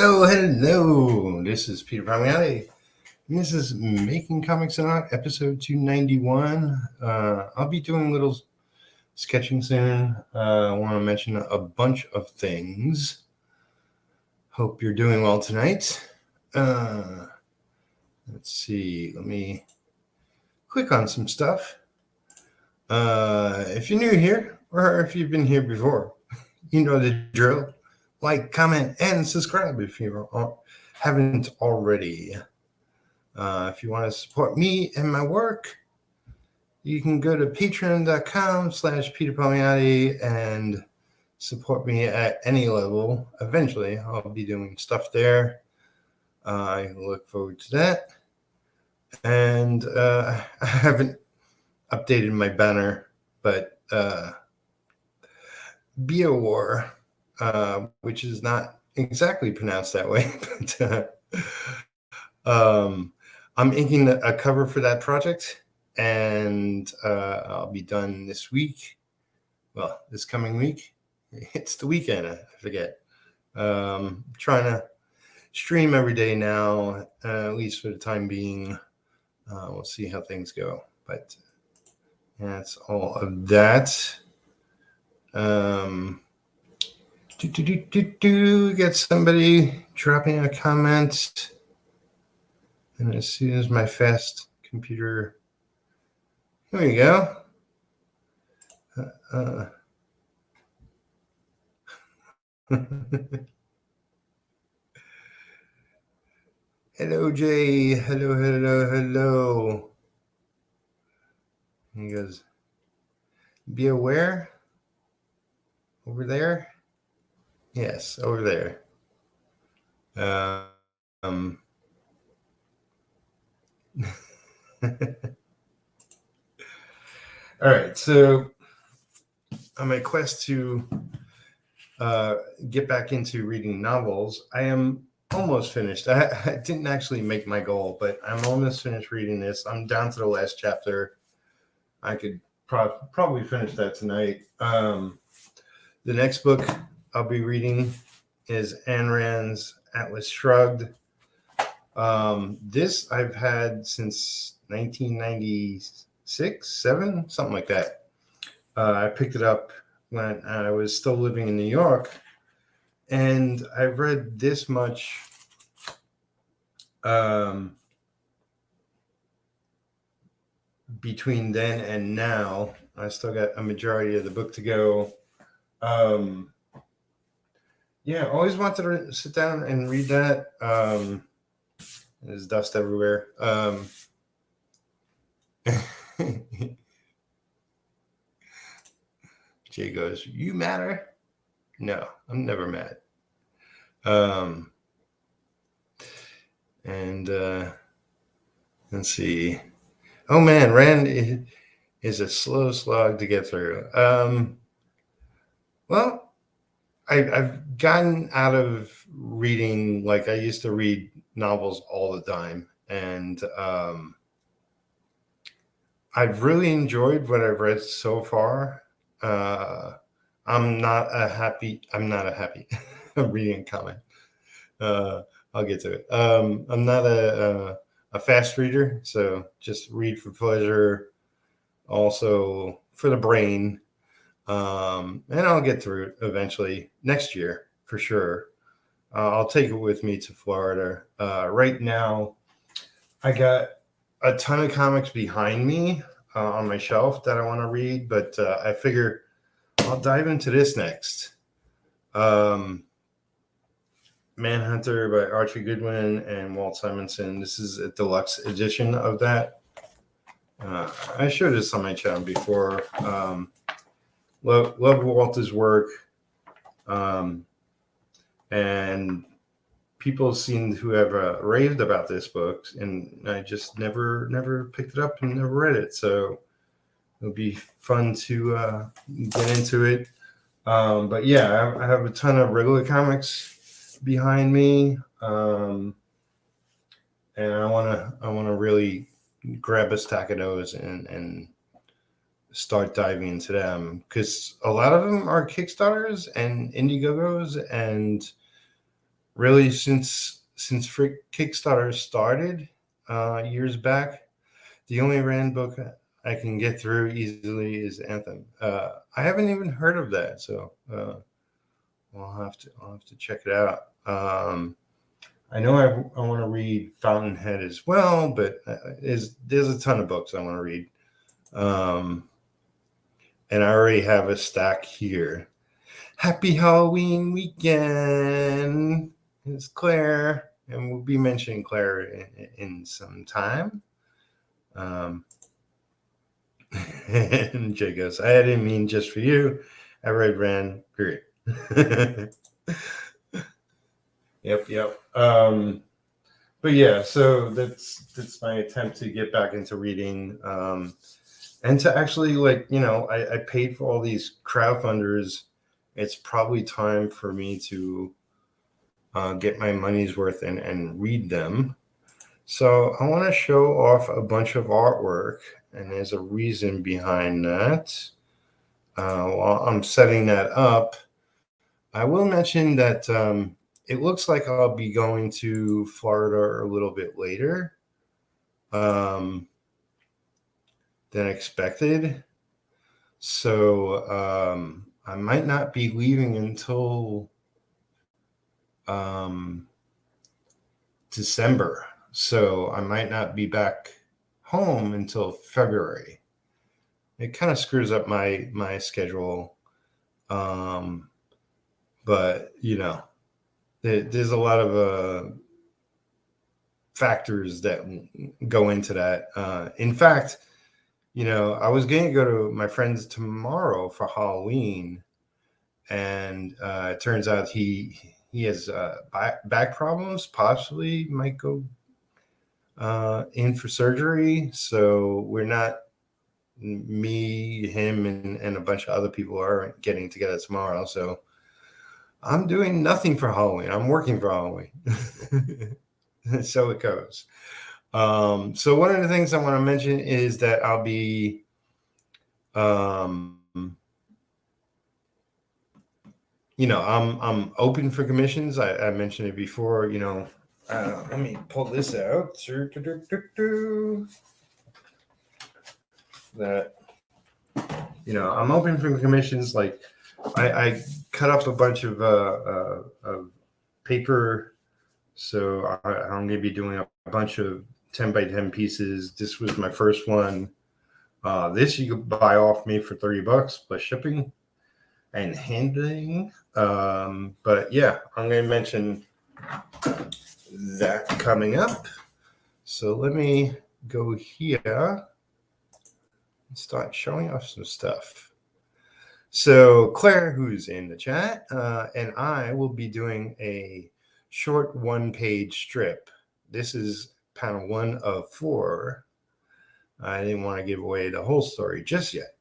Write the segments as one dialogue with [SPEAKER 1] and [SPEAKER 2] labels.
[SPEAKER 1] Hello. This is Peter Palmiati. And this is Making Comics and Art, episode 291. I'll be doing a little sketching soon. I want to mention a bunch of things. Hope you're doing well tonight. Let's see. Let me click on some stuff. If you're new here, or if you've been here before, you know the drill. Like, comment, and subscribe if you haven't already. If you want to support me and my work, you can go to patreon.com/Peter Palmiati and support me at any level. Eventually, I'll be doing stuff there. I look forward to that. And I haven't updated my banner, but BEOWAR, which is not exactly pronounced that way, but I'm inking a cover for that project, and I'll be done this week. Well, this coming week. It's the weekend, I forget. Trying to stream every day now, at least for the time being. We'll see how things go, but that's all of that. Get somebody dropping a comment, and as soon as my fast computer, here we go. Hello, Jay. Hello. He goes, be aware over there. Yes, over there. All right, so on my quest to get back into reading novels, I am almost finished. I didn't actually make my goal, but I'm almost finished reading this. I'm down to the last chapter. I could probably finish that tonight. The next book I'll be reading is Ayn Rand's Atlas Shrugged. This I've had since 1996, 7, something like that. I picked it up when I was still living in New York, and I've read this much between then and now. I still got a majority of the book to go. Yeah, always wanted to sit down and read that. There's dust everywhere. Jay goes, you matter? No, I'm never mad. And let's see. Oh man, Rand is a slow slog to get through. Well, I've gotten out of reading, like I used to read novels all the time, and I've really enjoyed what I've read so far. I'm not a happy I'm reading a comment. I'll get to it. I'm not a fast reader, so just read for pleasure, also for the brain. And I'll get through it eventually next year for sure. I'll take it with me to Florida. Right now, I got a ton of comics behind me on my shelf that I want to read, but I figure I'll dive into this next. Manhunter by Archie Goodwin and Walt Simonson. This is a deluxe edition of that. I showed this on my channel before. Love Walter's work, and people seem to have raved about this book, and I just never picked it up and never read it. So it'll be fun to get into it. But yeah, I have a ton of regular comics behind me, and I wanna really grab a stack of those and start diving into them, because a lot of them are Kickstarters and Indiegogos, and really since Kickstarter started years back, the only Rand book I can get through easily is Anthem. I haven't even heard of that, so I'll have to check it out. I know I want to read Fountainhead as well, but there's a ton of books I want to read, and I already have a stack here. Happy Halloween weekend! It's Claire, and we'll be mentioning Claire in some time. And Jay goes, I didn't mean just for you. I read Rand, period. Yep. But yeah, so that's my attempt to get back into reading, and to actually, like, I paid for all these crowdfunders. It's probably time for me to get my money's worth and read them. So I want to show off a bunch of artwork, and there's a reason behind that. While I'm setting that up, I will mention that it looks like I'll be going to Florida a little bit later than expected. So I might not be leaving until December. So I might not be back home until February. It kind of screws up my schedule. But, there's a lot of factors that go into that. In fact, I was going to go to my friend's tomorrow for Halloween, and it turns out he has back problems, possibly might go in for surgery. So we're not, me, him, and a bunch of other people are getting together tomorrow. So I'm doing nothing for Halloween. I'm working for Halloween. So it goes. So one of the things I want to mention is that I'll be I'm open for commissions. I mentioned it before. Let me pull this out. That I'm open for commissions. Like I cut up a bunch of paper, so I'm going to be doing a bunch of 10 by 10 pieces. This was my first one. This you could buy off me for $30 plus shipping and handling. But yeah, I'm going to mention that coming up. So let me go here and start showing off some stuff. So Claire, who's in the chat, and I will be doing a short one-page strip. This is panel 1 of 4. I didn't want to give away the whole story just yet.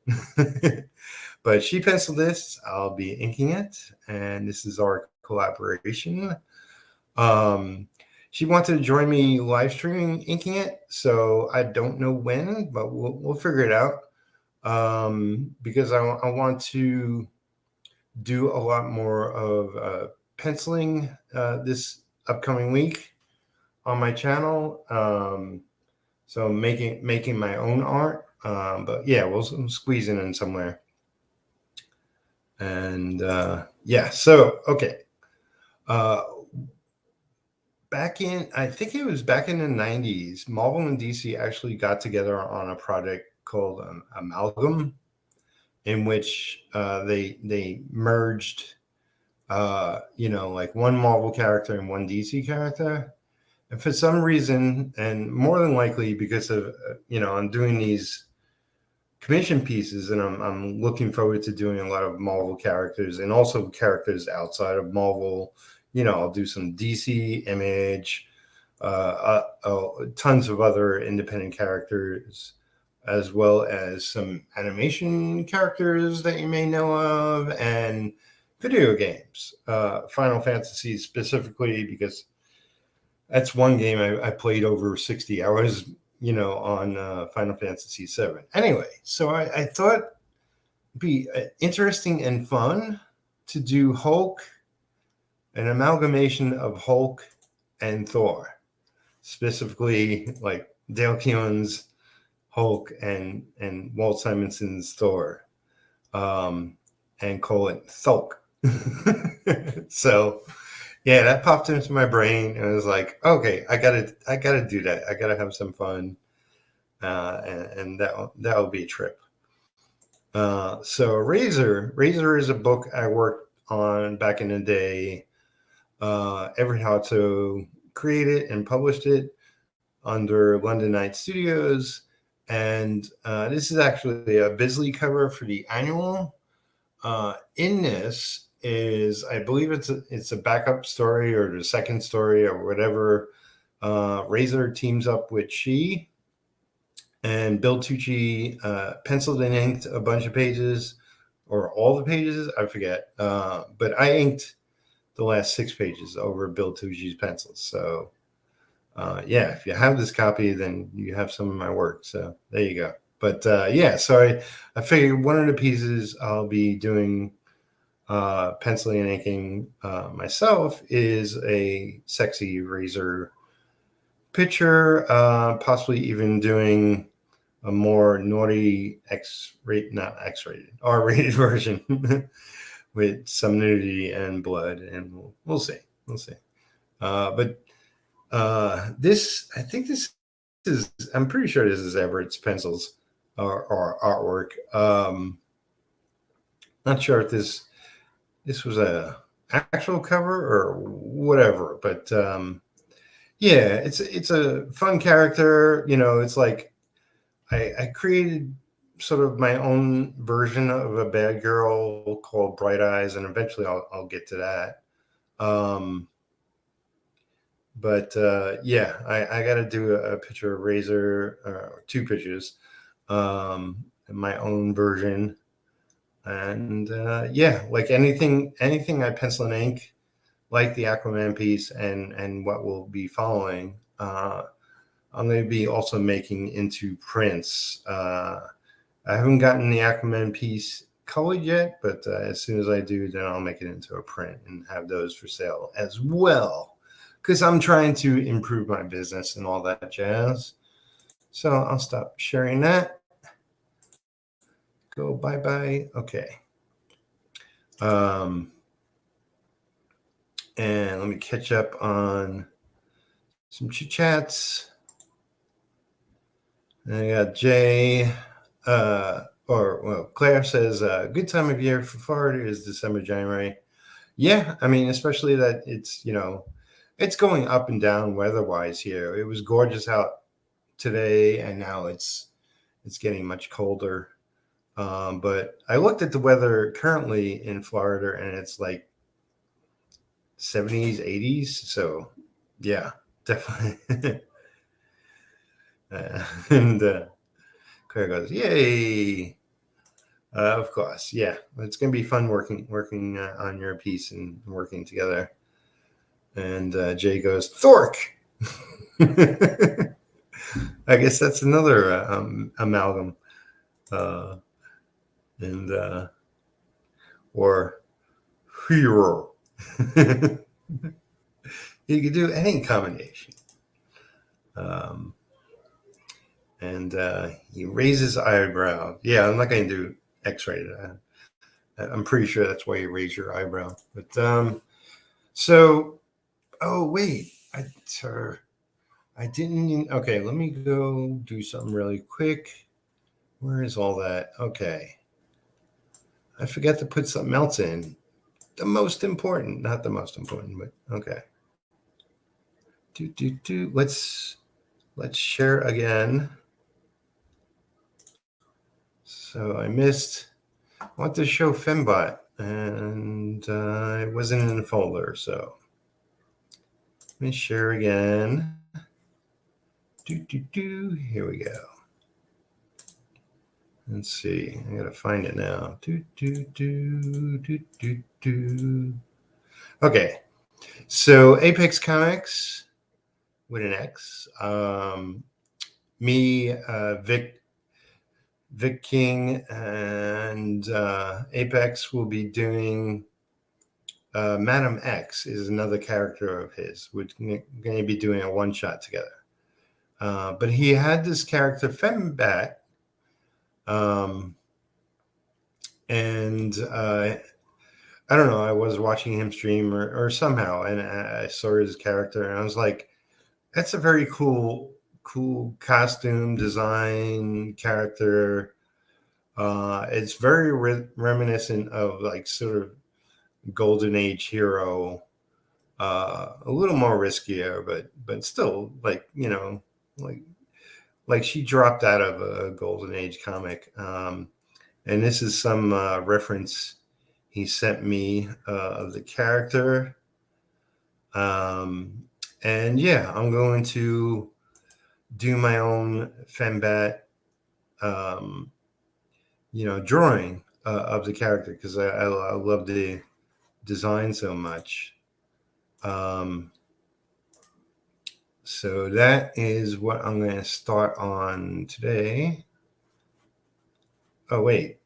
[SPEAKER 1] But she penciled this. I'll be inking it, and this is our collaboration. She wanted to join me live streaming inking it, so I don't know when, but we'll figure it out. Because I want to do a lot more of penciling this upcoming week on my channel. So making my own art. But yeah, we'll squeeze in somewhere. And yeah, so okay. I think it was back in the 90s, Marvel and DC actually got together on a project called Amalgam, in which they merged, like one Marvel character and one DC character. And for some reason, and more than likely because of, I'm doing these commission pieces, and I'm looking forward to doing a lot of Marvel characters and also characters outside of Marvel. I'll do some DC, Image, tons of other independent characters, as well as some animation characters that you may know of, and video games. Final Fantasy specifically, because that's one game I played over 60 hours, on Final Fantasy VII. Anyway, so I thought it'd be interesting and fun to do Hulk an amalgamation of Hulk and Thor, specifically like Dale Keown's Hulk and Walt Simonson's Thor, and call it THULK. So yeah, that popped into my brain, and I was like, okay, I gotta do that. I gotta have some fun, and that'll be a trip. So Razor is a book I worked on back in the day. Everett how to create it and published it under London Night Studios, and this is actually a Bisley cover for the annual. In this is, I believe it's a backup story or the second story or whatever. Razor teams up with She, and Bill Tucci penciled and inked a bunch of pages, or all the pages, I forget. But I inked the last 6 pages over Bill Tucci's pencils. So yeah, if you have this copy, then you have some of my work. So there you go. But yeah, so I figured one of the pieces I'll be doing penciling and inking myself is a sexy Razor picture, possibly even doing a more naughty not X-rated, R-rated version with some nudity and blood, and we'll see. But this, I think this is, I'm pretty sure this is Everett's pencils or artwork. Not sure if this was a actual cover or whatever, but yeah, it's a fun character. You know, it's like I created sort of my own version of a bad girl called Bright Eyes, and eventually I'll get to that. But yeah, I got to do a picture of Razor, 2 pictures, my own version. And yeah, like anything I pencil and ink, like the Aquaman piece and what will be following, I'm going to be also making into prints. I haven't gotten the Aquaman piece colored yet, but as soon as I do, then I'll make it into a print and have those for sale as well, because I'm trying to improve my business and all that jazz. So I'll stop sharing that. Go bye-bye. Okay. And let me catch up on some chit-chats. I got Jay, Claire says, good time of year for Florida is December, January. Yeah, I mean, especially that it's, you know, it's going up and down weather-wise here. It was gorgeous out today, and now it's getting much colder. But I looked at the weather currently in Florida, and it's like 70s, 80s. So yeah, definitely. And Claire goes, yay. Of course. Yeah. It's going to be fun working on your piece and working together. And Jay goes, Thork. I guess that's another amalgam. And or hero. You could do any combination. And he raises eyebrow. Yeah, I'm not going to do X-rated. I'm pretty sure that's why you raise your eyebrow. But so, oh wait, I didn't. Okay, let me go do something really quick. Where is all that? Okay, I forgot to put something else in. The most important, not the most important, but okay. Let's share again. So I want to show Fembat, and it wasn't in the folder. So let me share again. Here we go. Let's see. I gotta find it now. Okay. So Apex Comics with an X. Me, Vic King, and Apex will be doing Madam X is another character of his. We're going to be doing a one-shot together. But he had this character, Fembat, and I don't know, I was watching him stream or somehow, and I saw his character, and I was like, that's a very cool costume design character. It's very reminiscent of like sort of Golden Age hero, a little more riskier, but still like, you know, like she dropped out of a Golden Age comic. And this is some reference he sent me of the character. And yeah, I'm going to do my own Fembat, you know, drawing of the character because I love the design so much. So that is what I'm going to start on today. Oh, wait.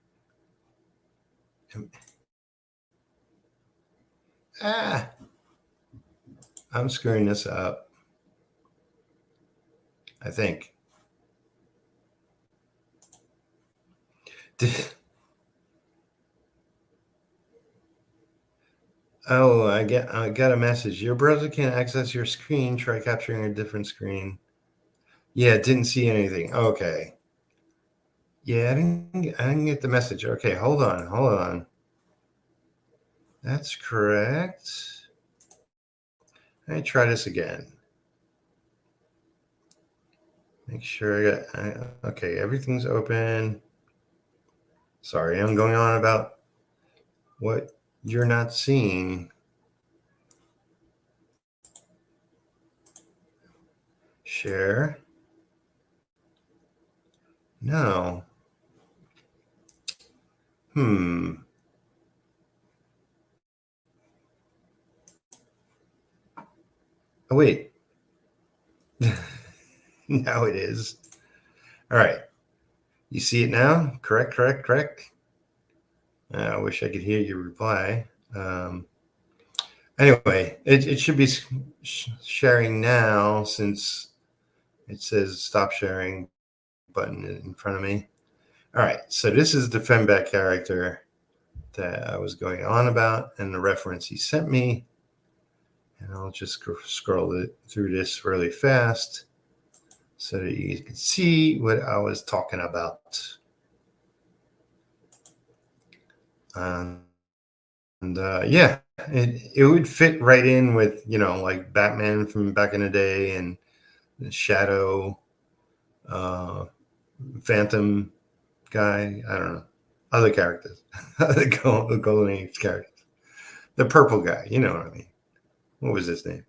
[SPEAKER 1] I'm screwing this up, I think. Oh, I got a message. Your browser can't access your screen. Try capturing a different screen. Yeah, didn't see anything. Okay. Yeah, I didn't get the message. Okay, hold on. That's correct. Let me try this again. Make sure okay, everything's open. Sorry, I'm going on about what you're not seeing. Share. No. Oh, wait. Now it is. All right. You see it now? Correct. I wish I could hear your reply. Anyway, it should be sharing now since it says stop sharing button in front of me. All right. So this is the Fembat character that I was going on about and the reference he sent me. And I'll just scroll through this really fast so that you can see what I was talking about. Yeah, it would fit right in with, you know, like Batman from back in the day and the Shadow, Phantom guy. I don't know. Other characters. The Golden Age characters. The purple guy. You know what I mean. What was his name?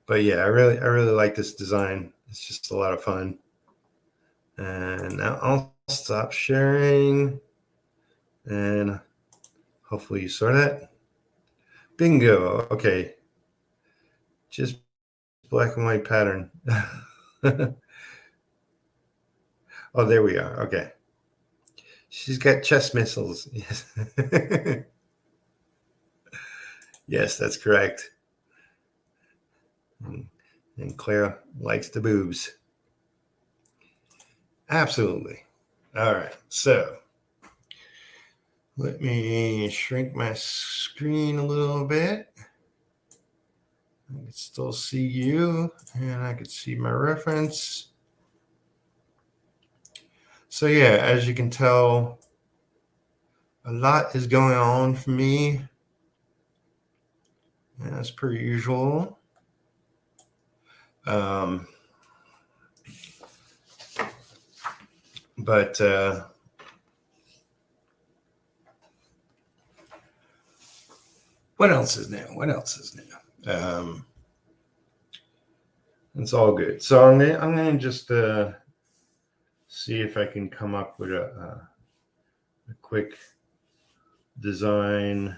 [SPEAKER 1] But yeah, I really like this design. It's just a lot of fun. And now I'll stop sharing. And hopefully you saw that. Bingo. Okay. Just black and white pattern. Oh, there we are. Okay. She's got chest missiles. Yes. Yes, that's correct. And Claire likes the boobs. Absolutely. All right. So let me shrink my screen a little bit. I can still see you, and I can see my reference. So yeah, as you can tell, a lot is going on for me, as per usual. But what else is new? It's all good. So I'm gonna just see if I can come up with a quick design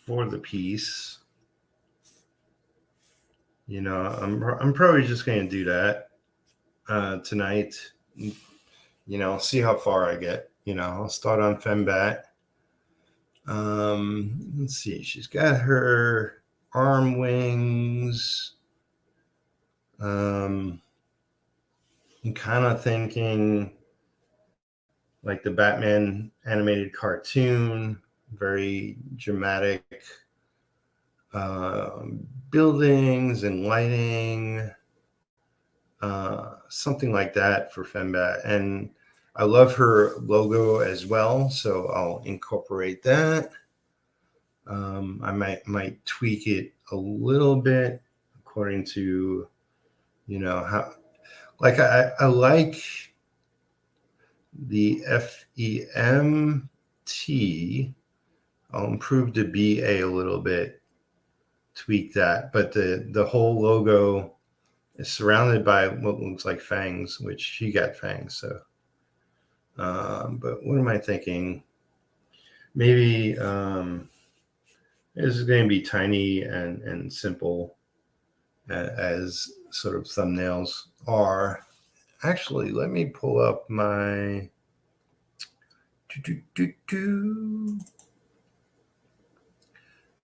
[SPEAKER 1] for the piece. You know, I'm probably just gonna do that tonight. You know, see how far I get. I'll start on Fembat. Let's see. She's got her arm wings. I'm kind of thinking like the Batman animated cartoon, very dramatic buildings and lighting, something like that for Fembat. And I love her logo as well, so I'll incorporate that. I might tweak it a little bit according to, how, like I like the FEMT. I'll improve the BA a little bit, tweak that, but the whole logo is surrounded by what looks like fangs, which she got fangs. So, but what am I thinking? Maybe this is going to be tiny and simple as sort of thumbnails are. Actually, let me pull up my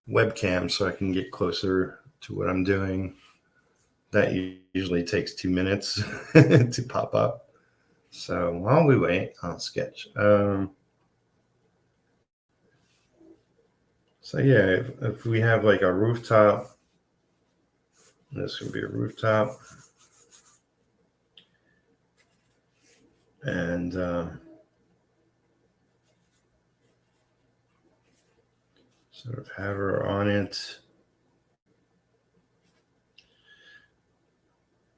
[SPEAKER 1] webcam so I can get closer to what I'm doing. That usually takes 2 minutes to pop up. So while we wait, I'll sketch. So yeah, if we have like a rooftop, this would be a rooftop. And sort of have her on it.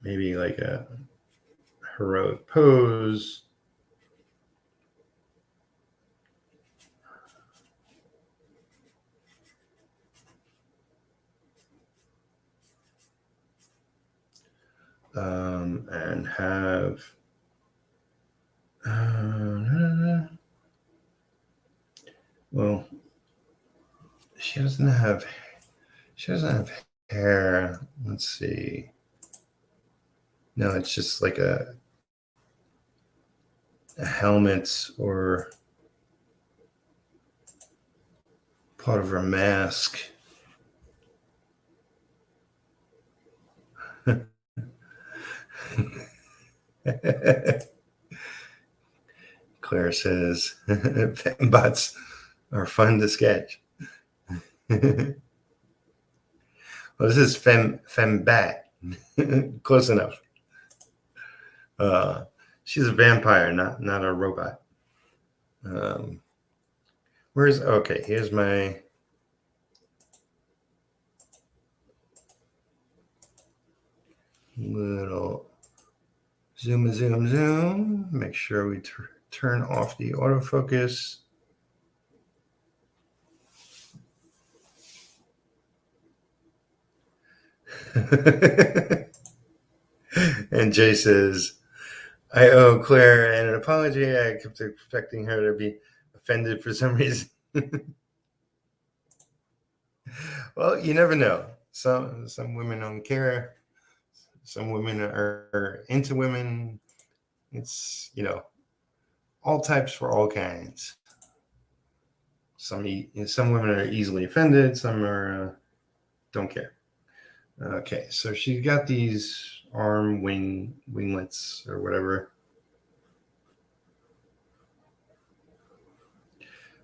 [SPEAKER 1] Maybe like a heroic pose. And have well, she doesn't have hair. Let's see. No, it's just like a helmet or part of her mask. Claire says, Fembots are fun to sketch. Well, this is Fembat. Close enough. She's a vampire, not a robot. Here's my little zoom. Make sure we turn off the autofocus. And Jay says, I owe Claire an apology. I kept expecting her to be offended for some reason. Well, you never know. Some women don't care. Some women are into women. It's, all types for all kinds. Some women are easily offended. Some are don't care. Okay, so she's got these arm winglets or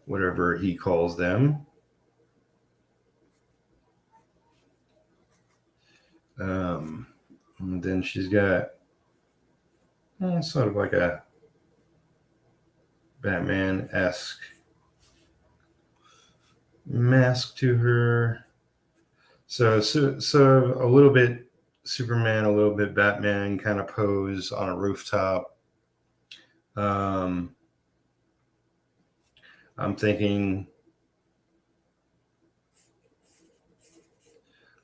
[SPEAKER 1] whatever he calls them. And then she's got sort of like a Batman-esque mask to her. So a little bit Superman, a little bit Batman kind of pose on a rooftop. I'm thinking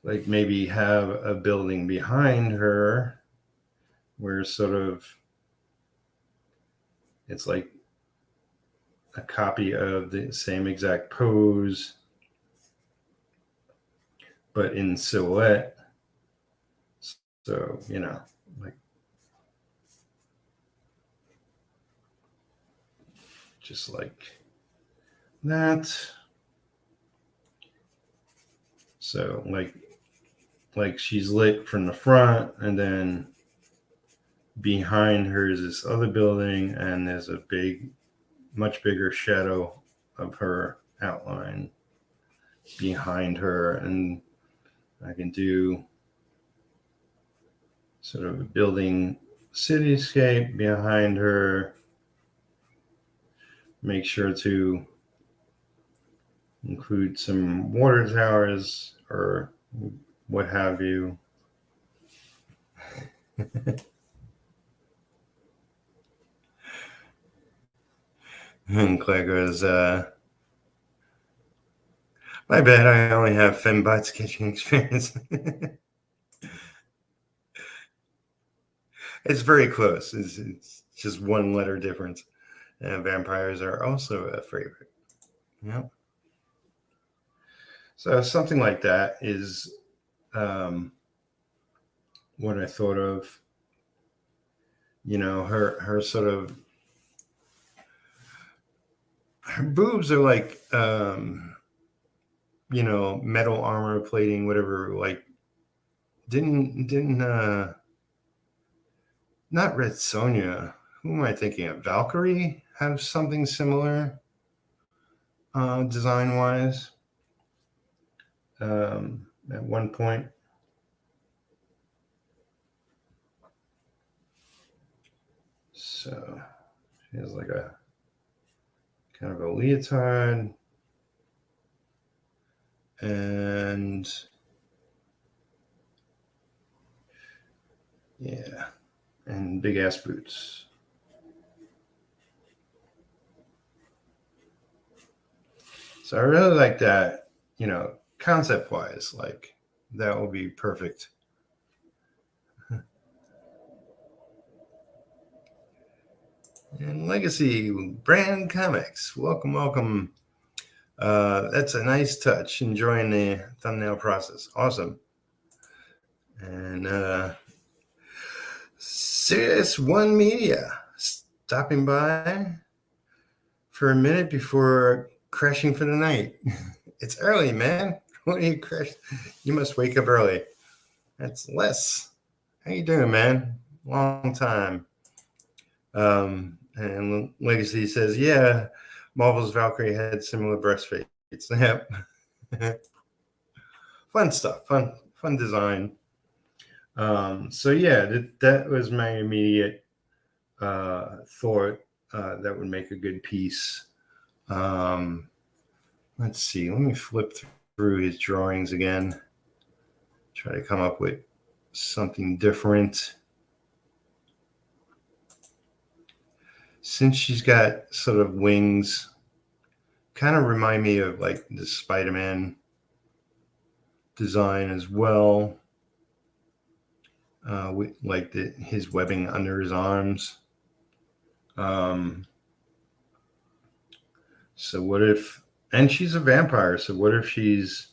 [SPEAKER 1] like maybe have a building behind her where sort of it's like a copy of the same exact pose, but in silhouette. So, like just like that. So like she's lit from the front, and then behind her is this other building, and there's a much bigger shadow of her outline behind her. And I can do sort of a building cityscape behind her. Make sure to include some water towers or what have you. And Claire goes, my bad, I only have Fembat sketching experience. It's very close. It's just one letter difference. And vampires are also a favorite. Yep. So something like that is what I thought of. You know, her sort of, her boobs are like, you know, metal armor plating, whatever. Like, didn't not Red Sonja. Who am I thinking of? Valkyrie have something similar, design wise. At one point. So she has like a kind of a leotard, and yeah, and big ass boots. So I really like that, you know, concept wise, like that will be perfect. And Legacy Brand Comics, welcome. That's a nice touch. Enjoying the thumbnail process. Awesome. And Serious One Media stopping by for a minute before crashing for the night. It's early, man. What do you crash? You must wake up early. That's Les. How you doing, man? Long time. And Legacy says, yeah, Marvel's Valkyrie had similar breastplates. Yep. Fun stuff. Fun design. So yeah, that was my immediate thought that would make a good piece. Let's see. Let me flip through his drawings again. Try to come up with something different. Since she's got sort of wings, kind of remind me of like the Spider-Man design as well. With like his webbing under his arms. So what if, and she's a vampire, so what if she's,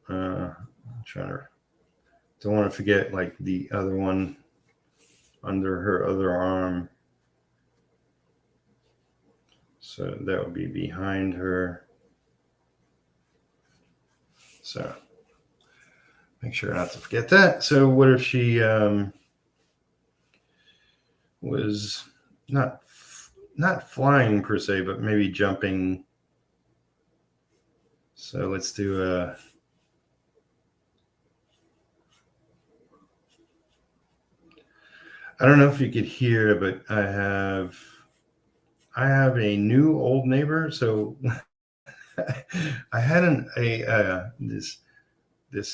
[SPEAKER 1] I'm trying to, don't want to forget like the other one under her other arm. So that would be behind her. So make sure not to forget that. So what if she was not flying per se, but maybe jumping. So let's do I don't know if you could hear, but I have a new old neighbor. So I had this,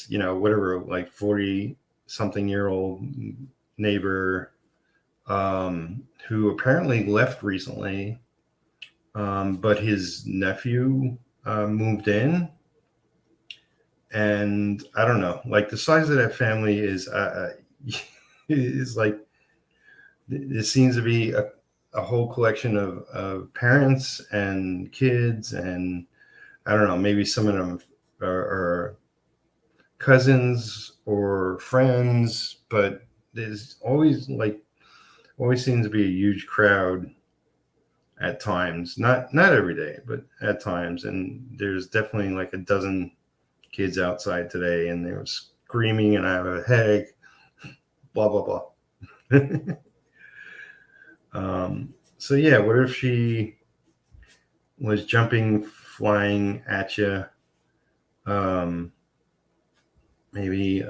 [SPEAKER 1] you know, whatever, like 40 something year old neighbor who apparently left recently, but his nephew moved in, and I don't know, like the size of that family is like, it seems to be a whole collection of parents and kids, and I don't know, maybe some of them are cousins or friends, but there's always seems to be a huge crowd. at times, not every day, but at times. And there's definitely like a dozen kids outside today, and they were screaming, and I have a headache, blah blah blah. So yeah, what if she was jumping, flying at you? Maybe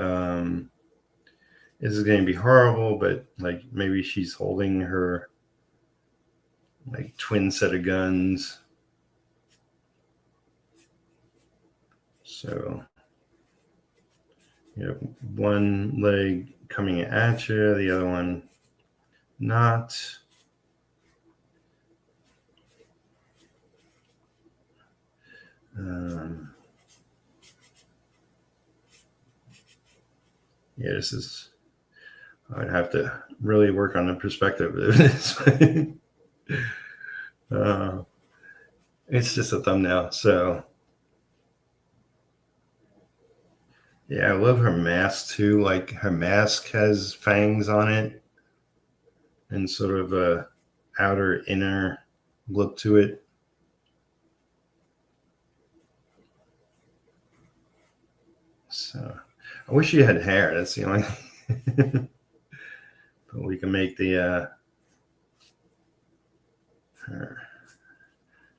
[SPEAKER 1] this is going to be horrible, but like maybe she's holding her like twin set of guns. So you have one leg coming at you, the other one not. Yeah, this is, I'd have to really work on the perspective of this. It's just a thumbnail. So yeah, I love her mask too. Like her mask has fangs on it and sort of a outer inner look to it. So I wish she had hair. That's the only thing. But we can make the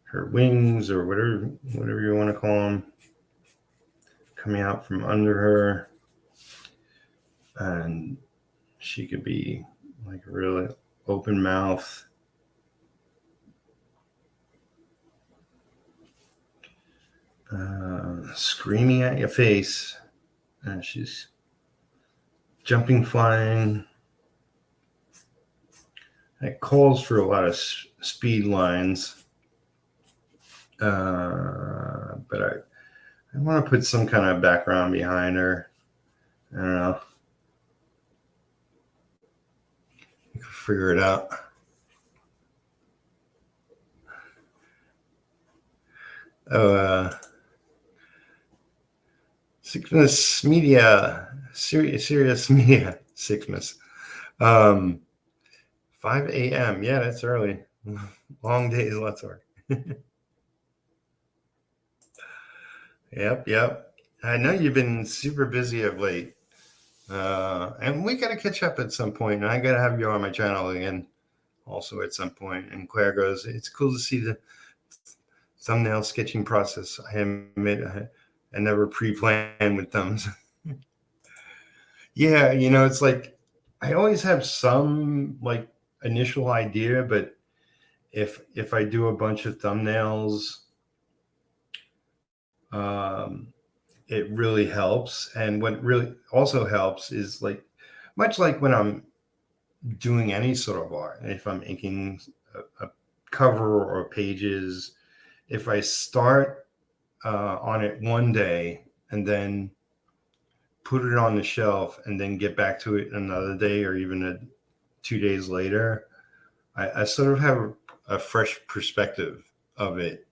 [SPEAKER 1] her wings, or whatever you want to call them, coming out from under her, and she could be like a really open mouth. Screaming at your face, and she's jumping, flying. It calls for a lot of speed lines, but I want to put some kind of background behind her. I don't know. You can figure it out. Sixmas Media, serious media, Sixmas. 5 a.m. Yeah, that's early. Long days, lots of work. Yep. I know you've been super busy of late. And we got to catch up at some point. And I got to have you on my channel again also at some point. And Claire goes, it's cool to see the thumbnail sketching process. I admit I never pre-planned with thumbs. Yeah, it's like I always have some like initial idea, but if I do a bunch of thumbnails, it really helps. And what really also helps is like, much like when I'm doing any sort of art, if I'm inking a cover or pages, if I start on it one day and then put it on the shelf and then get back to it another day or even 2 days later, I sort of have a fresh perspective of it.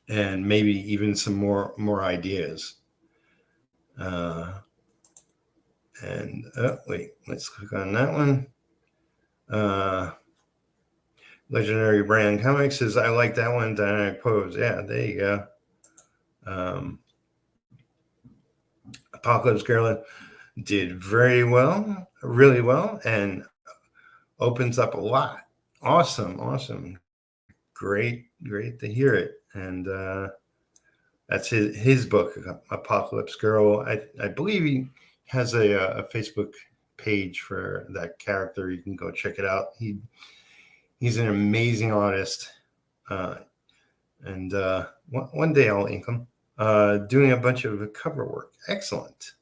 [SPEAKER 1] And maybe even some more ideas. And wait, let's click on that one. Legendary Brand Comics says, I like that one, Dynamic Pose. Yeah, there you go. Apocalypse Girl did very well, really well, and opens up a lot. Awesome. Great to hear it. And that's his book, Apocalypse Girl. I believe he has a Facebook page for that character. You can go check it out. He's an amazing artist. And one day I'll ink him. Doing a bunch of cover work. Excellent.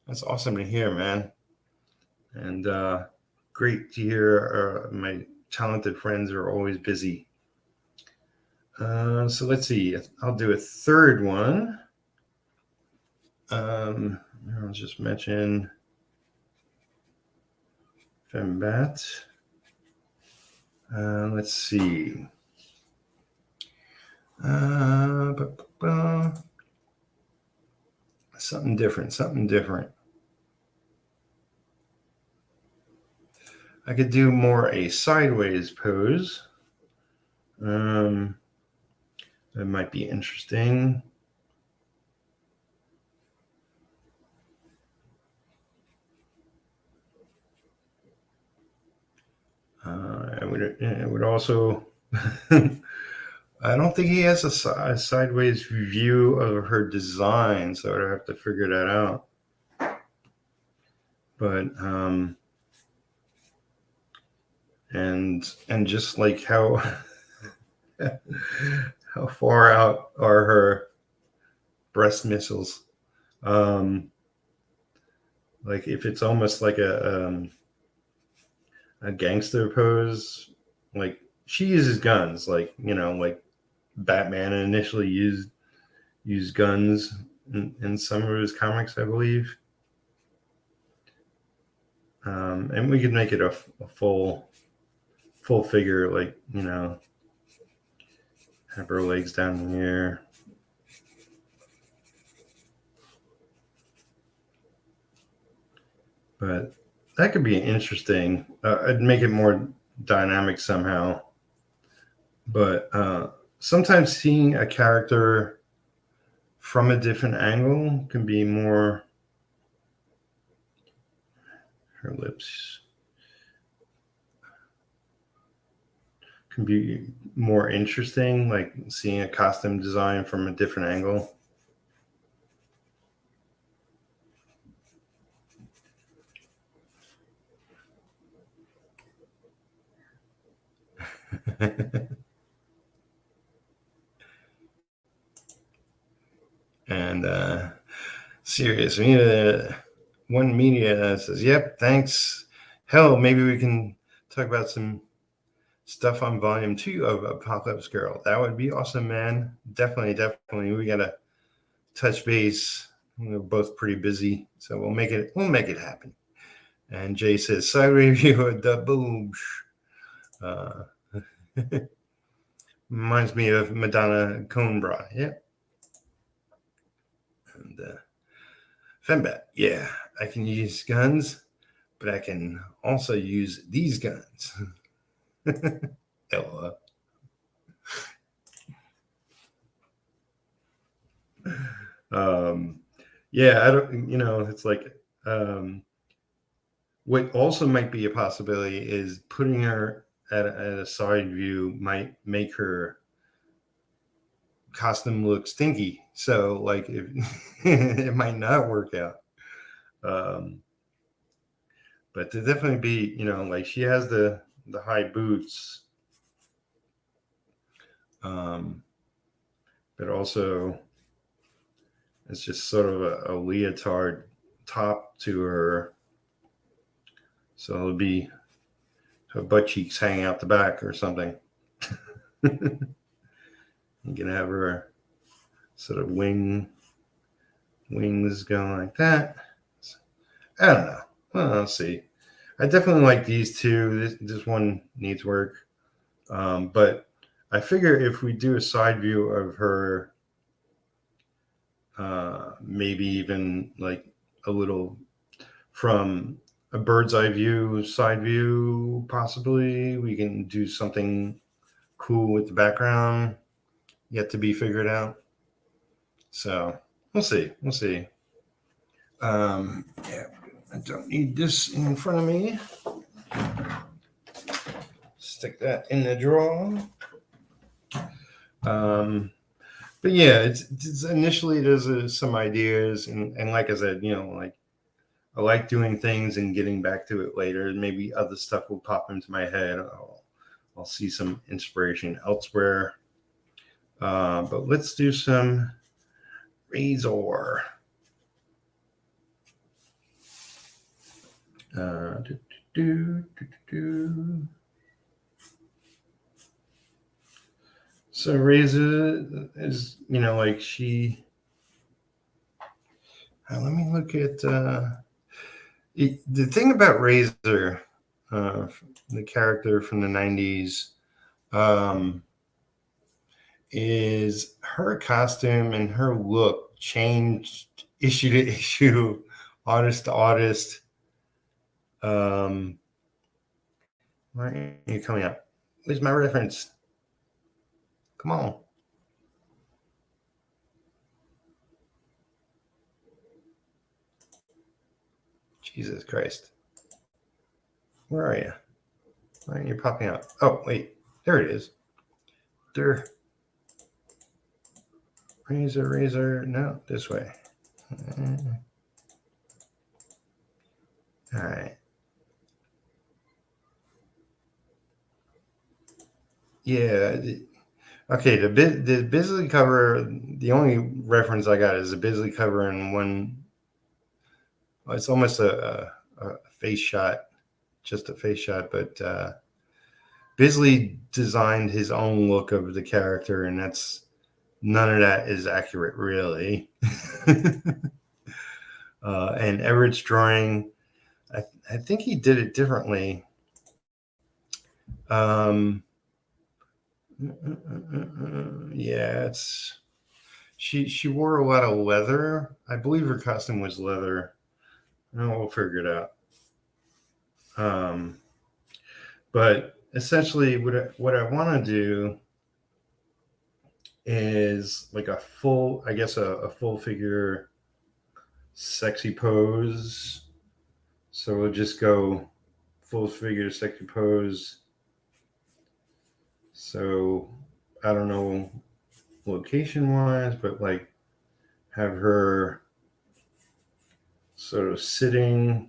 [SPEAKER 1] That's awesome to hear, man. And great to hear my talented friends are always busy. So let's see. I'll do a third one. I'll just mention Fembat. Let's see. Something different. I could do more a sideways pose. That might be interesting. It would also. I don't think he has a sideways view of her design, so I'd have to figure that out. But and just like how how far out are her breast missiles? Like if it's almost like a gangster pose, like she uses guns, like like Batman initially used guns in some of his comics, I believe. And we could make it a full figure, like have her legs down here. But that could be interesting. I'd make it more dynamic somehow. But sometimes seeing a character from a different angle can be more. Her lips can be more interesting, like seeing a costume design from a different angle. And serious one media says, yep, thanks. Hell, maybe we can talk about some stuff on volume 2 of Apocalypse Girl. That would be awesome, man. Definitely. We gotta touch base. We're both pretty busy, so we'll make it happen. And Jay says, side review of the boobs. Reminds me of Madonna Conebra. Yeah. And Fembat. Yeah, I can use guns, but I can also use these guns. Ella. Yeah, I don't, it's like, what also might be a possibility is putting her at a side view might make her costume look stinky. So like if it might not work out. But to definitely be, like she has the high boots. But also it's just sort of a leotard top to her. So it'll be her butt cheeks hanging out the back or something. You can have her sort of wings going like that. I don't know. Well, let's see. I definitely like these two. This one needs work. But I figure if we do a side view of her, maybe even like a little from a bird's eye view, side view, possibly, we can do something cool with the background yet to be figured out. So we'll see. Yeah, I don't need this in front of me. Stick that in the drawer. But yeah, it's initially there's some ideas, and like I said, like I like doing things and getting back to it later. Maybe other stuff will pop into my head. I'll see some inspiration elsewhere. But let's do some Razor. So Razor is, like she. Let me look at the thing about Razor, the character from the 90s, is her costume and her look changed issue to issue, artist to artist. Why aren't you coming up? Where's my reference? Come on. Jesus Christ. Where are you? Why aren't you popping up? Oh, wait. There it is. There. Razor. No, this way. All right. Yeah. Okay, the Bisley cover, the only reference I got is the Bisley cover in one. Well, it's almost a face shot, just a face shot, but Bisley designed his own look of the character, and that's none of that is accurate, really. And Everett's drawing, I think he did it differently. Yeah, it's she wore a lot of leather. I believe her costume was leather. No, we'll figure it out. But essentially, what I want to do is like a full, I guess, a full figure sexy pose. So we'll just go full figure sexy pose. So I don't know location wise, but like have her sort of sitting,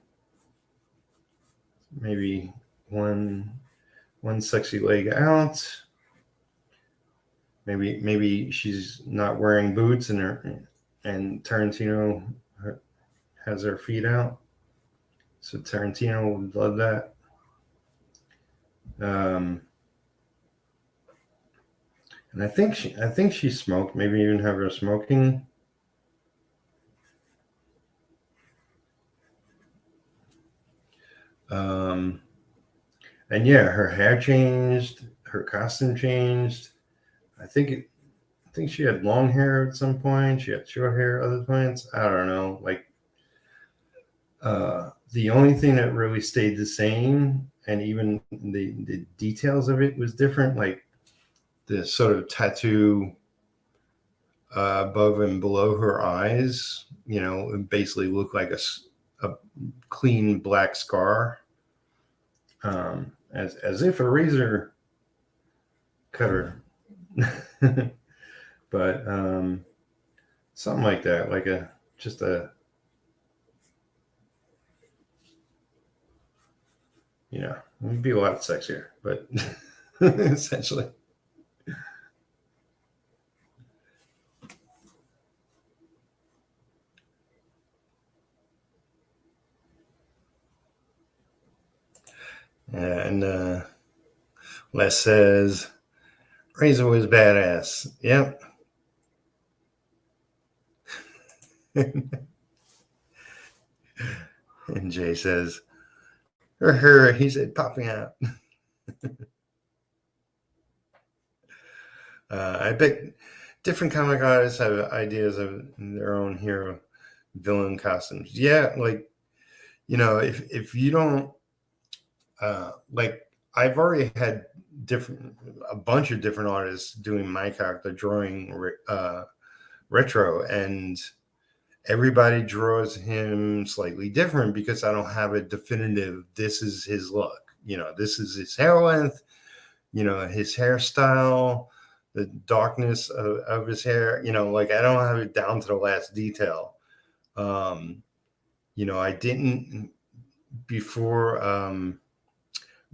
[SPEAKER 1] maybe one sexy leg out. Maybe she's not wearing boots and Tarantino has her feet out. So Tarantino would love that. And I think she smoked. Maybe even have her smoking. And yeah, her hair changed. Her costume changed. I think she had long hair at some point. She had short hair at other points. I don't know. Like the only thing that really stayed the same, and even the details of it was different. Like the sort of tattoo above and below her eyes, it basically looked like a clean black scar, as if a razor cutter. But something like that, like it would be a lot sexier, but essentially. And Les says, Razor was badass. Yep. And Jay says, he said, popping out. I bet different comic artists have ideas of their own hero villain costumes. Yeah, like, if you don't, like, I've already had a bunch of different artists doing my character, drawing retro, and everybody draws him slightly different because I don't have a definitive, this is his look, this is his hair length, his hairstyle, the darkness of his hair, like I don't have it down to the last detail. I didn't, before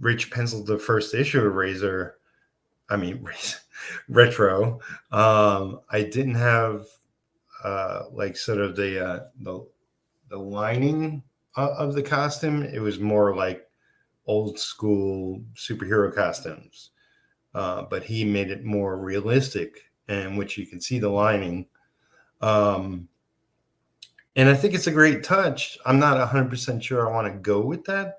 [SPEAKER 1] Rich penciled the first issue of Retro, I didn't have like sort of the lining of the costume. It was more like old school superhero costumes, but he made it more realistic, in which you can see the lining. And I think it's a great touch. I'm not 100% sure I want to go with that.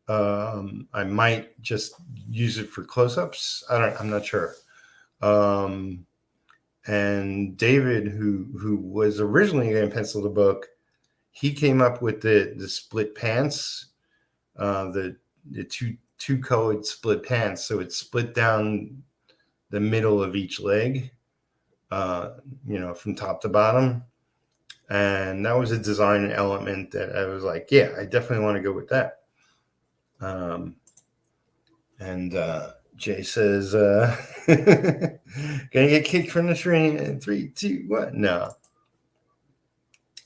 [SPEAKER 1] I might just use it for close-ups. I'm not sure. And David, who was originally going to pencil the book, he came up with the split pants, the two colored split pants, so it split down the middle of each leg, from top to bottom. And that was a design element that I was like, yeah, I definitely want to go with that. And Jay says, gonna get kicked from the screen in 3, 2, 1. No.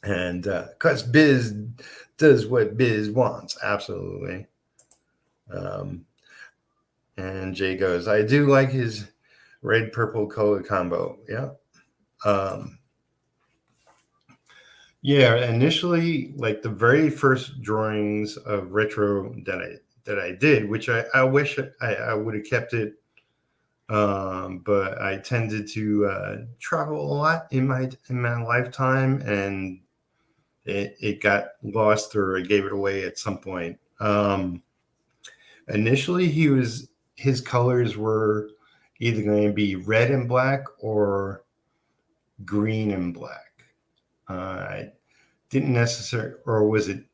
[SPEAKER 1] And because Biz does what Biz wants. Absolutely. And Jay goes, I do like his red purple color combo. Yeah. Yeah, initially, like the very first drawings of retro that I did, which I wish I would have kept it, but I tended to travel a lot in my lifetime, and it got lost, or I gave it away at some point. Initially, his colors were either going to be red and black or green and black. I didn't necessarily, or was it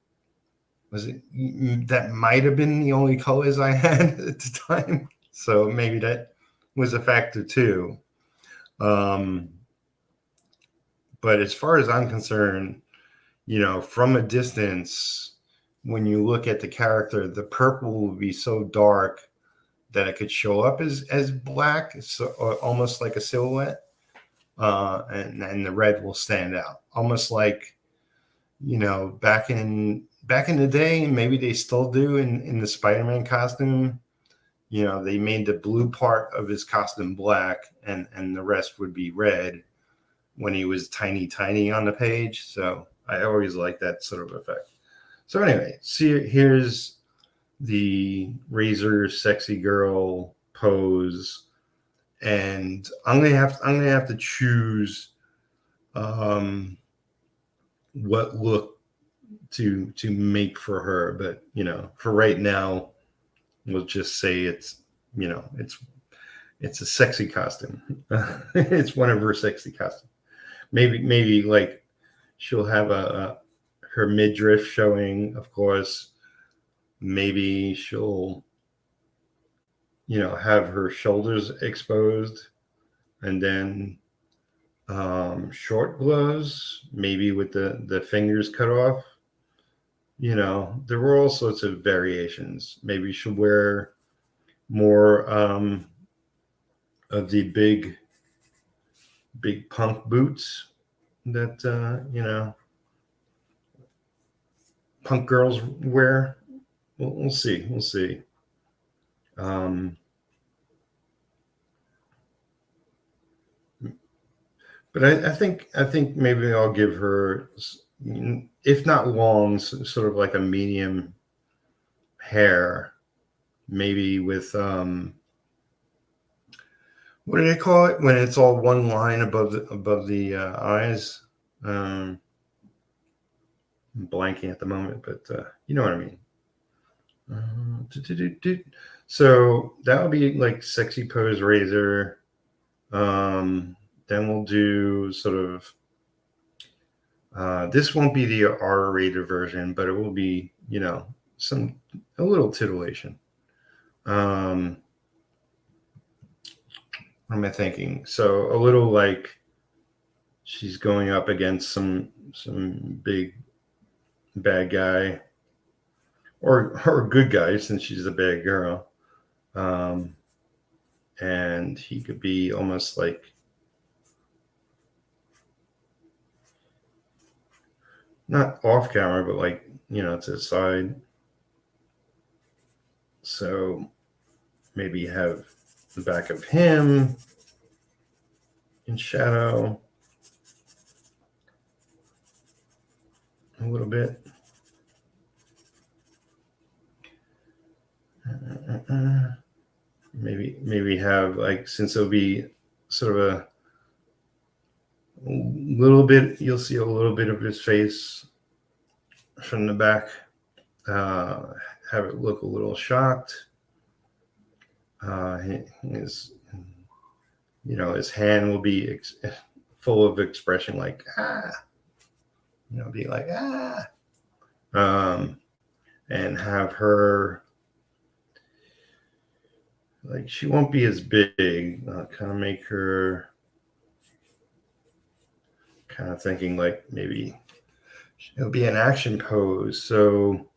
[SPEAKER 1] that might have been the only colors I had at the time? So maybe that was a factor too. But as far as I'm concerned, from a distance, when you look at the character, the purple will be so dark that it could show up as black, so almost like a silhouette. And the red will stand out, almost like, back in the day, maybe they still do in the Spider-Man costume. They made the blue part of his costume black, and the rest would be red when he was tiny on the page. So I always like that sort of effect. So anyway, see, here's the Razor sexy girl pose. And I'm gonna have to choose what look to make for her. But for right now, we'll just say it's a sexy costume. It's one of her sexy costumes. Maybe like she'll have her midriff showing, of course. Maybe she'll have her shoulders exposed, and then short gloves, maybe with the fingers cut off. There were all sorts of variations. Maybe she'll wear more of the big punk boots that punk girls wear. We'll see. But I think maybe I'll give her, if not long, sort of like a medium hair, maybe with what do they call it when it's all one line above the eyes? I'm blanking at the moment, but you know what I mean. So that would be like sexy pose Razor. Then we'll do sort of, this won't be the R-rated version, but it will be, a little titillation. What am I thinking? So a little like she's going up against some big bad guy, or good guy, since she's a bad girl. And he could be almost like, not off camera, but like, to the side. So maybe have the back of him in shadow a little bit. Maybe have, like, since it'll be sort of a little bit, you'll see a little bit of his face from the back. Have it look a little shocked. His hand will be full of expression, like be like and have her like she won't be as big. Kind of make her kind of thinking like maybe it'll be an action pose. So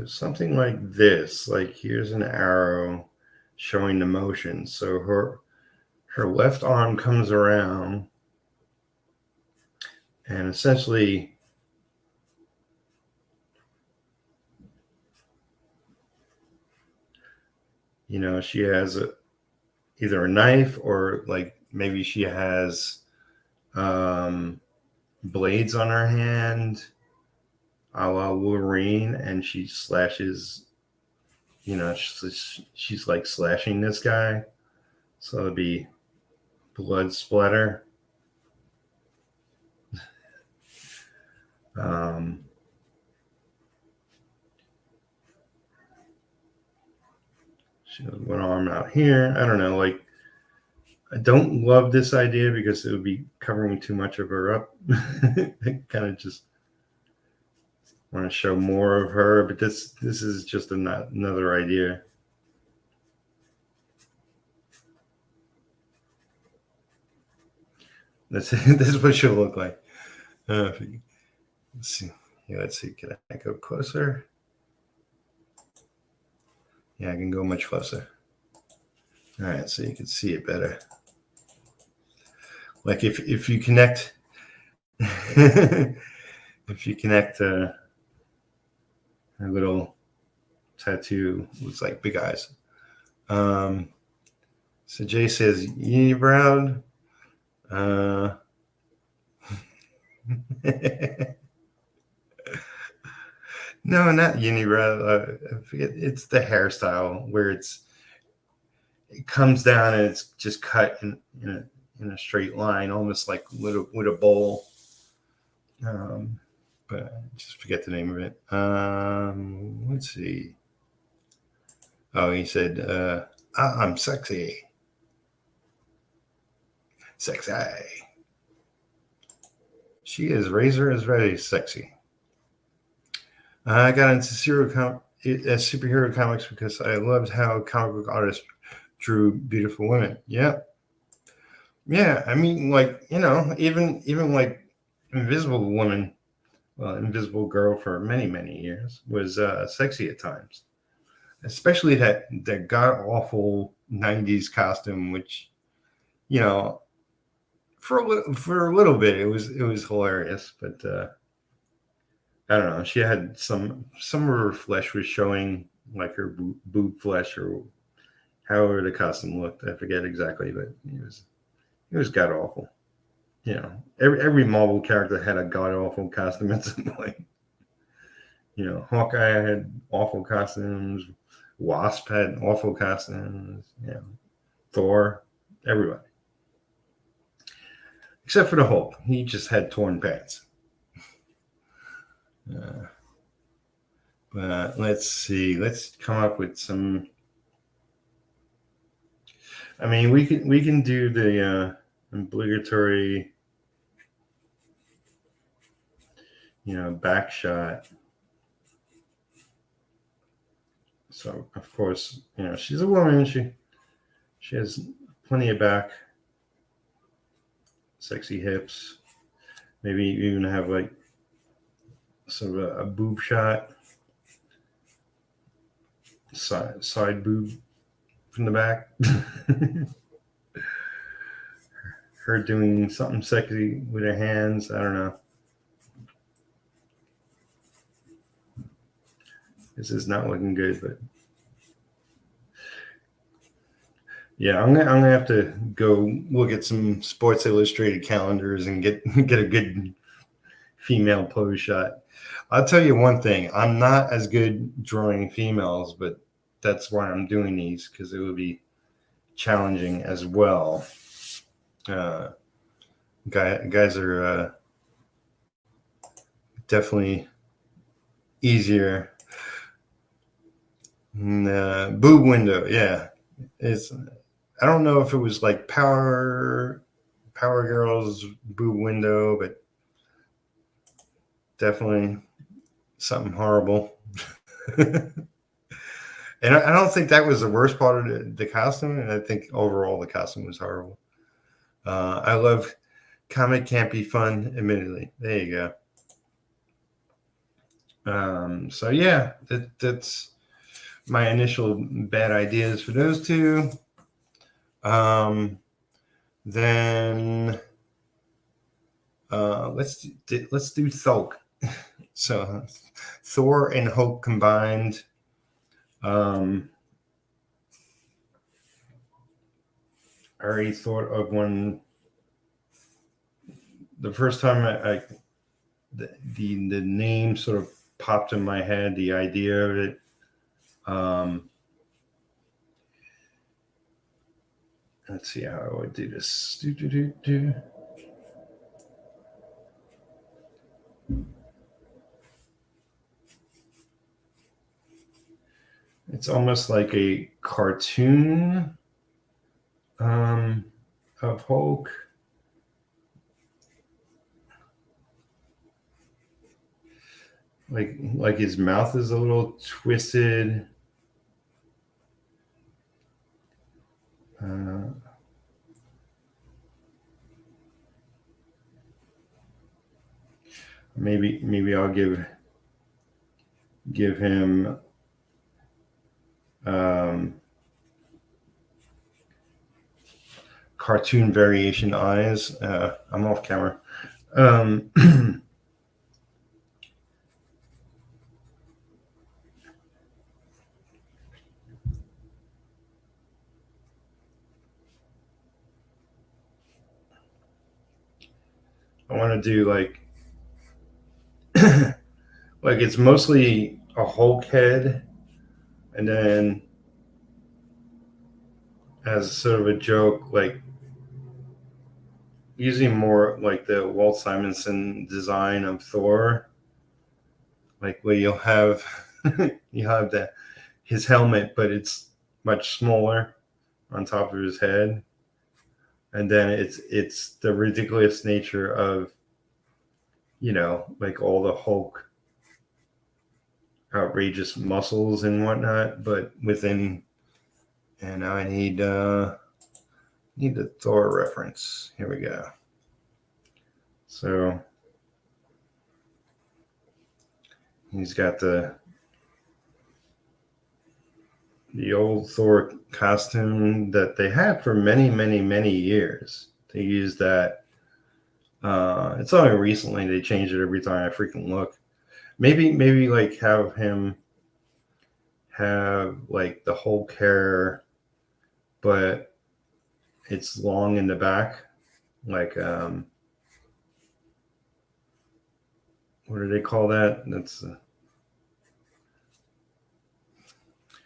[SPEAKER 1] something like this, like here's an arrow showing the motion. So her left arm comes around and essentially she has either a knife or like maybe she has blades on her hand a la Irene, and she slashes, she's like slashing this guy. So it'd be blood splatter. She has one arm out here. I don't know. Like, I don't love this idea because it would be covering too much of her up. I kind of just want to show more of her, but this is just another idea. This is what she'll look like. Let's see. Yeah, let's see. Can I go closer? Yeah, I can go much closer. All right, so you can see it better. Like if you connect, if you connect a little tattoo, looks like big eyes. So Jay says unibrow. No, not unibrow. I forget. It's the hairstyle where it comes down and it's just cut in a straight line, almost like with a bowl. But I just forget the name of it. Let's see. Oh, he said, "I'm sexy, sexy." She is. Razor is very sexy. I got into superhero comics because I loved how comic book artists drew beautiful women. Yeah. I mean, like, even like Invisible Woman, well, Invisible Girl for many, many years was sexy at times, especially that god awful '90s costume, which for a little bit it was hilarious, but I don't know. She had some of her flesh was showing, like her boob flesh or however the costume looked. I forget exactly, but it was god awful. Every Marvel character had a god awful costume at some point. Hawkeye had awful costumes. Wasp had awful costumes. Thor, everybody, except for the Hulk. He just had torn pants. But let's see. Let's come up with some. I mean, we can do the obligatory, back shot. So of course, she's a woman. She has plenty of back, sexy hips. Maybe even have like sort of a boob shot, side boob from the back. Her doing something sexy with her hands. I don't know. This is not looking good, but yeah, I'm gonna have to go look at some Sports Illustrated calendars and get a good female pose shot. I'll tell you one thing: I'm not as good drawing females, but that's why I'm doing these, because it would be challenging as well. Guys are definitely easier. Boob window, yeah. I don't know if it was like Power Girls boob window, but definitely something horrible. And I don't think that was the worst part of the costume. And I think overall the costume was horrible. I love comic can't be fun, admittedly. There you go. So yeah, that's my initial bad ideas for those two. Then let's do THULK. So Thor and Hulk combined. I already thought of one. The first time the name sort of popped in my head, the idea of it. Let's see how I would do this. It's almost like a cartoon of Hulk. Like his mouth is a little twisted. Maybe I'll give him cartoon variation eyes. I'm off camera. I want to do like it's mostly a Hulk head, and then as sort of a joke, like using more like the Walt Simonson design of Thor, like where you'll have his helmet, but it's much smaller on top of his head, and then it's the ridiculous nature of, like all the Hulk outrageous muscles and whatnot, but within. And now I need the Thor reference. Here we go. So he's got the old Thor costume that they had for many, many, many years. They used that. It's only recently they changed it every time I freaking look. Maybe like have him have like the Hulk hair, but it's long in the back. Like, what do they call that? That's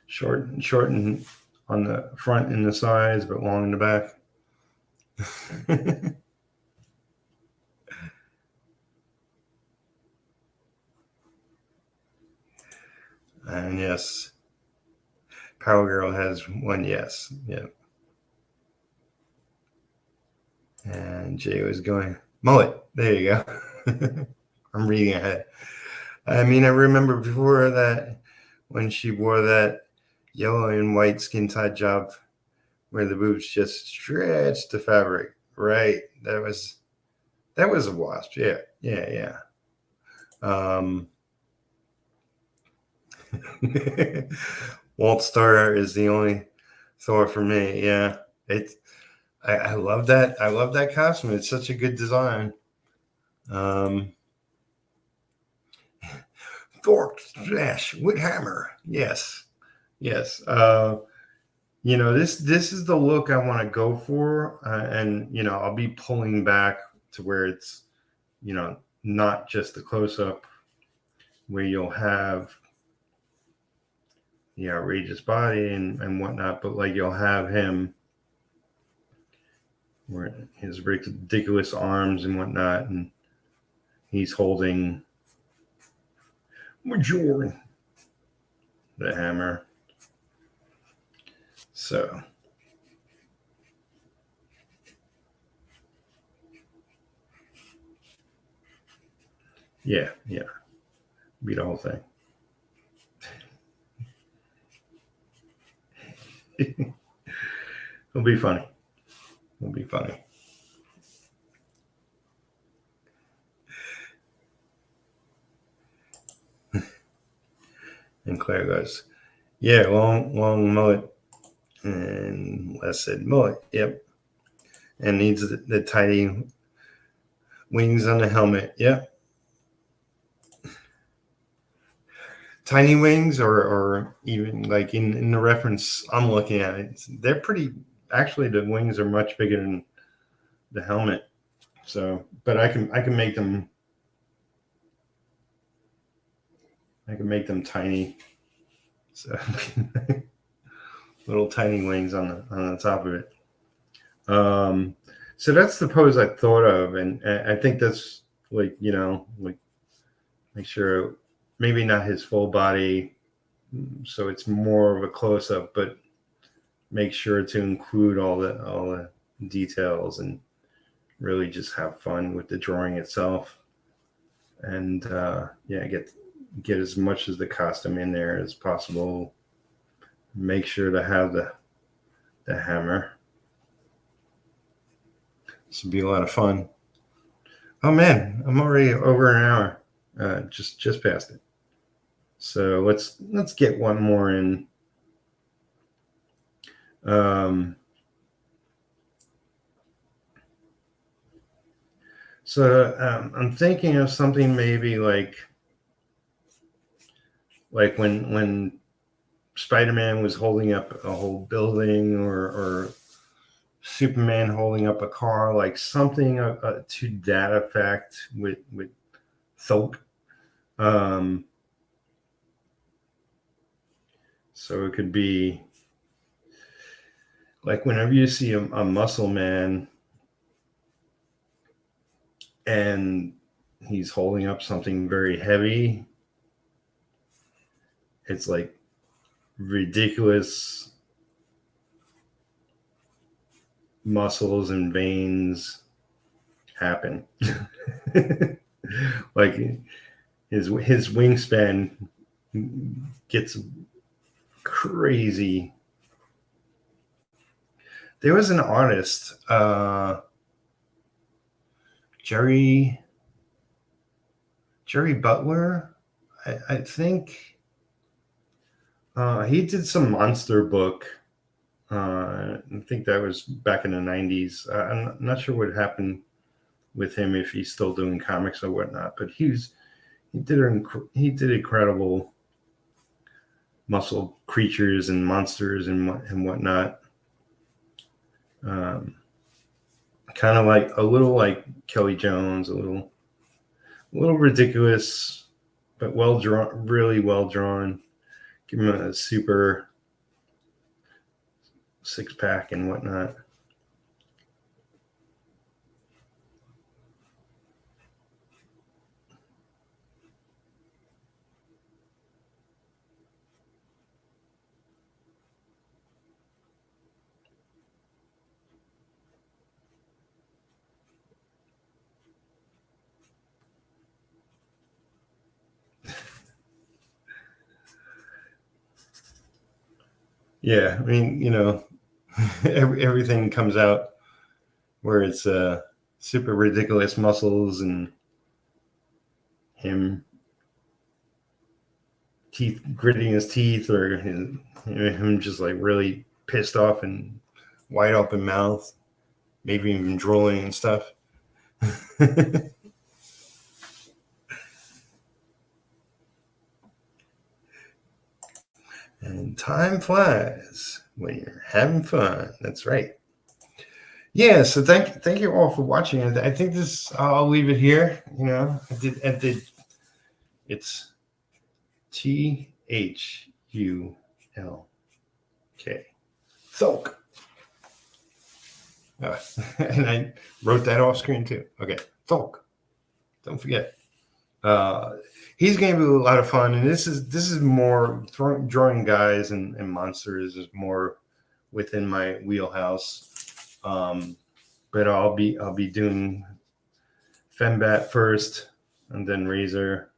[SPEAKER 1] short and on the front and the sides, but long in the back. And yes, Power Girl has one yes. Yeah. And Jay was going, mullet. There you go. I'm reading ahead. I mean, I remember before that when she wore that yellow and white skin tight job where the boobs just stretched the fabric. Right. That was a wasp. Yeah. Walt Star is the only Thor for me. Yeah. I love that. I love that costume. It's such a good design. Thor slash wood hammer. Yes. This is the look I want to go for, and I'll be pulling back to where it's not just the close up where you'll have the outrageous body and whatnot, but like you'll have him where his ridiculous arms and whatnot, and he's holding Major the hammer. So yeah, be the whole thing. It'll be funny. It'll be funny. And Claire goes, yeah, long mullet. And Les said, mullet, yep. And needs the tiny wings on the helmet, yep. Tiny wings, or even like in the reference I'm looking at it, they're pretty, actually the wings are much bigger than the helmet. So, but I can make them, tiny. So little tiny wings on the top of it. So that's the pose I thought of, and I think that's like, like make sure maybe not his full body, so it's more of a close up, but make sure to include all the details and really just have fun with the drawing itself, and get as much of the costume in there as possible. Make sure to have the hammer. This will be a lot of fun. Oh man, I'm already over an hour, just past it. So let's get one more in. I'm thinking of something maybe like when Spider-Man was holding up a whole building, or Superman holding up a car, like something to that effect with THULK. So it could be like whenever you see a muscle man and he's holding up something very heavy, it's like ridiculous muscles and veins happen. Like his wingspan gets crazy. There was an artist, Jerry Butler, I think. He did some monster book. I think that was back in the 90s. I'm not sure what happened with him, if he's still doing comics or whatnot, but he did incredible muscle creatures and monsters and whatnot. Kind of like a little like Kelly Jones, a little ridiculous, but well drawn, really well drawn. Give him a super six-pack and whatnot. Yeah, I mean, everything comes out where it's super ridiculous muscles and him gritting his teeth, or him just like really pissed off and wide open mouth, maybe even drooling and stuff. And time flies when you're having fun. That's right. Yeah, so thank you all for watching. I think I'll leave it here. I did. It's THULK. THULK. And I wrote that off screen too. Okay, THULK. Don't forget. He's going to be a lot of fun, and this is more drawing guys and monsters is more within my wheelhouse. But I'll be doing Fembat first, and then Razor.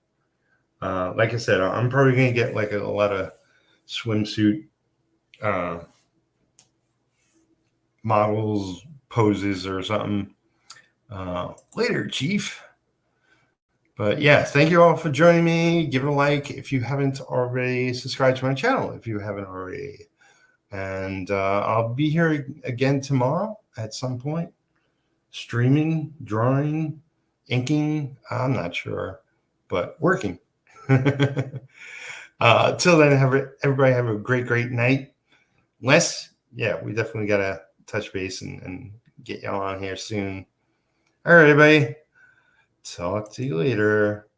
[SPEAKER 1] Like I said, I'm probably going to get like a lot of swimsuit models poses or something later, Chief. But yeah, thank you all for joining me. Give it a like if you haven't already. Subscribe to my channel if you haven't already. And I'll be here again tomorrow at some point. Streaming, drawing, inking. I'm not sure, but working. Till then, everybody have a great night. Les, yeah, we definitely got to touch base and get y'all on here soon. All right, everybody. Talk to you later.